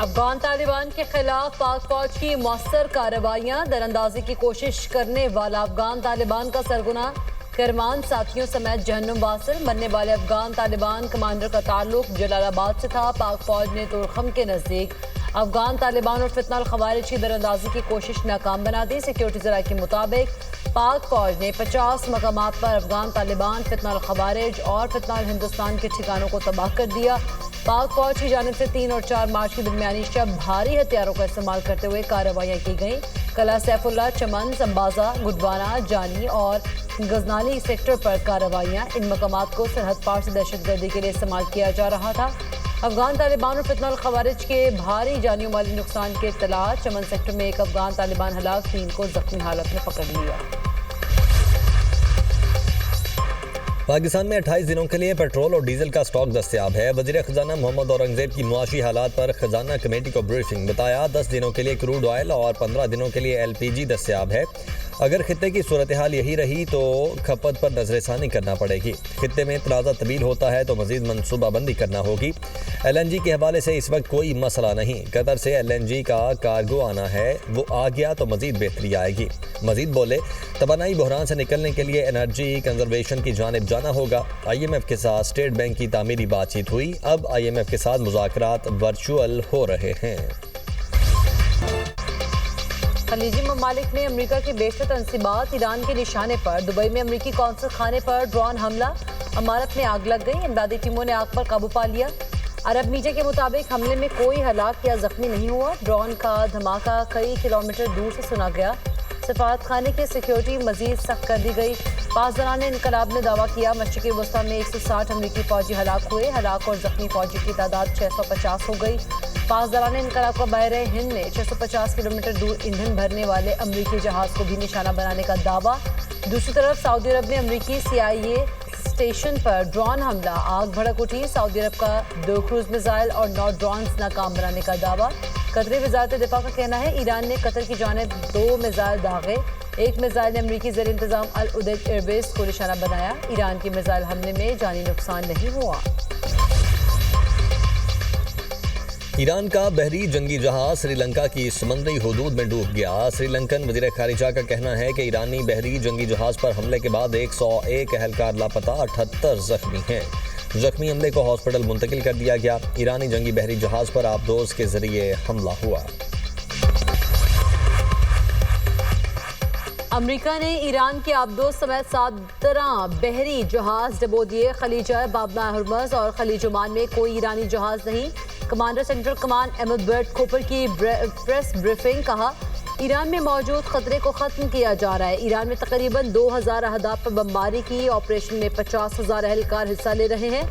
افغان طالبان کے خلاف پاک فوج کی مؤثر کارروائیاں، دراندازی کی کوشش کرنے والا افغان طالبان کا سرغنہ کرمان ساتھیوں سمیت جہنم واصل۔ مرنے والے افغان طالبان کمانڈر کا تعلق جلال آباد سے تھا۔ پاک فوج نے تورخم کے نزدیک افغان طالبان اور فتنہ الخوارج کی دراندازی کی کوشش ناکام بنا دی۔ سیکیورٹی ذرائع کے مطابق پاک فوج نے 50 مقامات پر افغان طالبان، فتنہ الخوارج اور فتنہ الہندوستان کے ٹھکانوں کو تباہ کر دیا۔ پاک فوج کی جانب سے 3 اور 4 مارچ کی درمیانی شب بھاری ہتھیاروں کا استعمال کرتے ہوئے کارروائیاں کی گئیں۔ قلعہ سیف اللہ، چمن، زمبازہ، گڈوانا، جانی اور غزنالی سیکٹر پر کارروائیاں۔ ان مقامات کو سرحد پار سے دہشت گردی کے لیے استعمال کیا جا رہا تھا۔ افغان طالبان اور فتنہ الخوارج کے بھاری جانی و مالی نقصان کے اطلاع۔ چمن سیکٹر میں ایک افغان طالبان ہلاک، 3 کو زخمی حالت میں پکڑ لیا۔ پاکستان میں 28 دنوں کے لیے پیٹرول اور ڈیزل کا سٹاک دستیاب ہے۔ وزیر خزانہ محمد اورنگزیب کی معاشی حالات پر خزانہ کمیٹی کو بریفنگ۔ بتایا 10 دنوں کے لیے کروڈ آئل اور 15 دنوں کے لیے LPG دستیاب ہے۔ اگر خطے کی صورتحال یہی رہی تو کھپت پر نظر ثانی کرنا پڑے گی۔ خطے میں تنازع طویل ہوتا ہے تو مزید منصوبہ بندی کرنا ہوگی۔ LNG کے حوالے سے اس وقت کوئی مسئلہ نہیں۔ قطر سے LNG کا کارگو آنا ہے، وہ آ گیا تو مزید بہتری آئے گی۔ مزید بولے توانائی بحران سے نکلنے کے لیے انرجی کنزرویشن کی جانب جانا ہوگا۔ IMF کے ساتھ اسٹیٹ بینک کی تعمیری بات چیت ہوئی، اب IMF کے ساتھ مذاکرات ورچوئل ہو رہے ہیں۔ خلیجی ممالک نے امریکہ کے بیشتر تنصیبات ایران کے نشانے پر۔ دبئی میں امریکی قونصل خانے پر ڈرون حملہ، عمارت میں آگ لگ گئی، امدادی ٹیموں نے آگ پر قابو پا لیا۔ عرب میڈیا کے مطابق حملے میں کوئی ہلاک یا زخمی نہیں ہوا۔ ڈرون کا دھماکہ کئی کلومیٹر دور سے سنا گیا۔ سفارت خانے کی سیکیورٹی مزید سخت کر دی گئی۔ پاسداران انقلاب نے دعویٰ کیا مشرقی وسطی میں 160 امریکی فوجی ہلاک ہوئے۔ ہلاک اور زخمی فوجی کی تعداد 650 ہو گئی۔ پاسداران انقلاب کا بحر ہند میں 650 کلومیٹر دور ایندھن بھرنے والے امریکی جہاز کو بھی نشانہ بنانے کا دعویٰ۔ دوسری طرف سعودی عرب میں امریکی CIA اسٹیشن پر ڈرون حملہ، آگ بھڑک اٹھی۔ سعودی عرب کا 2 کروز میزائل اور 9 ڈرونز ناکام بنانے کا دعویٰ۔ قطری وزارت دفاع کا کہنا ہے ایران نے قطر کی جانب 2 میزائل داغے۔ ایک میزائل نے امریکی زیر انتظام العدید ایئر بیس کو نشانہ بنایا۔ ایران کے میزائل حملے میں جانی نقصان نہیں ہوا۔ ایران کا بحری جنگی جہاز سری لنکا کی سمندری حدود میں ڈوب گیا۔ سری لنکن وزیر خارجہ کا کہنا ہے کہ ایرانی بحری جنگی جہاز پر حملے کے بعد 101 اہلکار لاپتہ، 78 زخمی ہیں۔ زخمی عملے کو ہاسپٹل منتقل کر دیا گیا۔ ایرانی جنگی بحری جہاز پر آبدوز کے ذریعے حملہ ہوا۔ امریکہ نے ایران کے آبدوز سمیت 17 بحری جہاز ڈبو دیے۔ خلیج باب ہرمز اور خلیج عمان میں کوئی ایرانی جہاز نہیں۔ کمانڈر سینٹرل کمان احمد برٹ کوپر کی پریس بریفنگ، کہا ایران میں موجود خطرے کو ختم کیا جا رہا ہے۔ ایران میں تقریباً 2000 اہداف پر بمباری کی۔ آپریشن میں 50,000 اہلکار حصہ لے رہے ہیں۔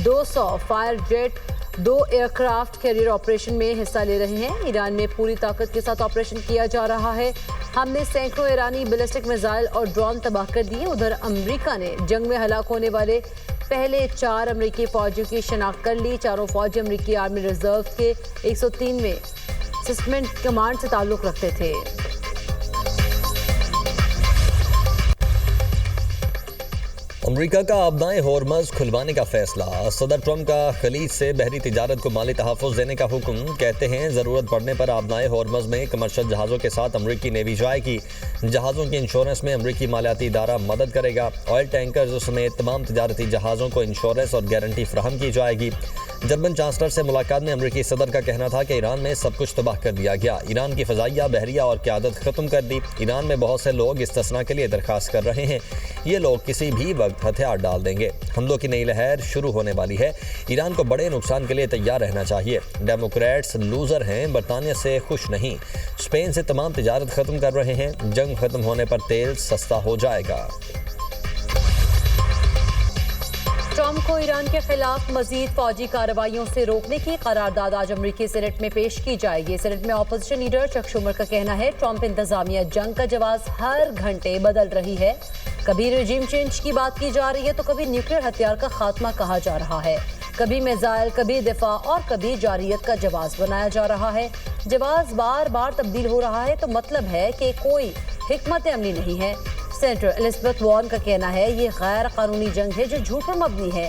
200 fire jet, 2 aircraft carrier operation میں حصہ لے رہے ہیں۔ ایران میں پوری طاقت کے ساتھ آپریشن کیا جا رہا ہے۔ ہم نے سینکڑوں ایرانی بیلسٹک میزائل اور ڈرون تباہ کر دیے۔ ادھر امریکہ نے جنگ میں ہلاک ہونے والے پہلے 4 امریکی فوجیوں کی شناخت کر لی۔ چاروں فوجی امریکی آرمی ریزرو کے 103ویں سسٹمنٹ کمانڈ سے تعلق رکھتے تھے۔ امریکہ کا آبنائے ہورمز کھلوانے کا فیصلہ۔ صدر ٹرمپ کا خلیج سے بحری تجارت کو مالی تحفظ دینے کا حکم۔ کہتے ہیں ضرورت پڑنے پر آبنائے ہورمز میں کمرشل جہازوں کے ساتھ امریکی نیوی جائے گی۔ جہازوں کی انشورنس میں امریکی مالیاتی ادارہ مدد کرے گا۔ آئل ٹینکرز سمیت تمام تجارتی جہازوں کو انشورنس اور گارنٹی فراہم کی جائے گی۔ جرمن چانسلر سے ملاقات میں امریکی صدر کا کہنا تھا کہ ایران میں سب کچھ تباہ کر دیا گیا۔ ایران کی فضائیہ، بحریہ اور قیادت ختم کر دی۔ ایران میں بہت سے لوگ استثناء کے لیے درخواست کر رہے ہیں۔ یہ لوگ کسی بھی وقت ہتھیار ڈال دیں گے۔ حملوں کی نئی لہر شروع ہونے والی ہے۔ ایران کو بڑے نقصان کے لیے تیار رہنا چاہیے۔ ڈیموکریٹس لوزر ہیں، برطانیہ سے خوش نہیں۔ اسپین سے تمام تجارت ختم کر رہے ہیں۔ جنگ ختم ہونے پر تیل سستا ہو جائے گا۔ ٹرمپ کو ایران کے خلاف مزید فوجی کارروائیوں سے روکنے کی قرارداد آج امریکی سینٹ میں پیش کی جائے گی۔ سینٹ میں اپوزیشن لیڈر چک شومر کا کہنا ہے ٹرمپ انتظامیہ جنگ کا جواز ہر گھنٹے بدل رہی ہے۔ کبھی رجیم چینج کی بات کی جا رہی ہے تو کبھی نیوکلیئر ہتھیار کا خاتمہ کہا جا رہا ہے۔ کبھی میزائل، کبھی دفاع اور کبھی جارحیت کا جواز بنایا جا رہا ہے۔ جواز بار بار تبدیل ہو رہا ہے تو مطلب ہے کہ کوئی حکمت عملی نہیں ہے۔ سینیٹر الزبتھ وارن کا کہنا ہے یہ غیر قانونی جنگ ہے جو جھوٹ پر مبنی ہے۔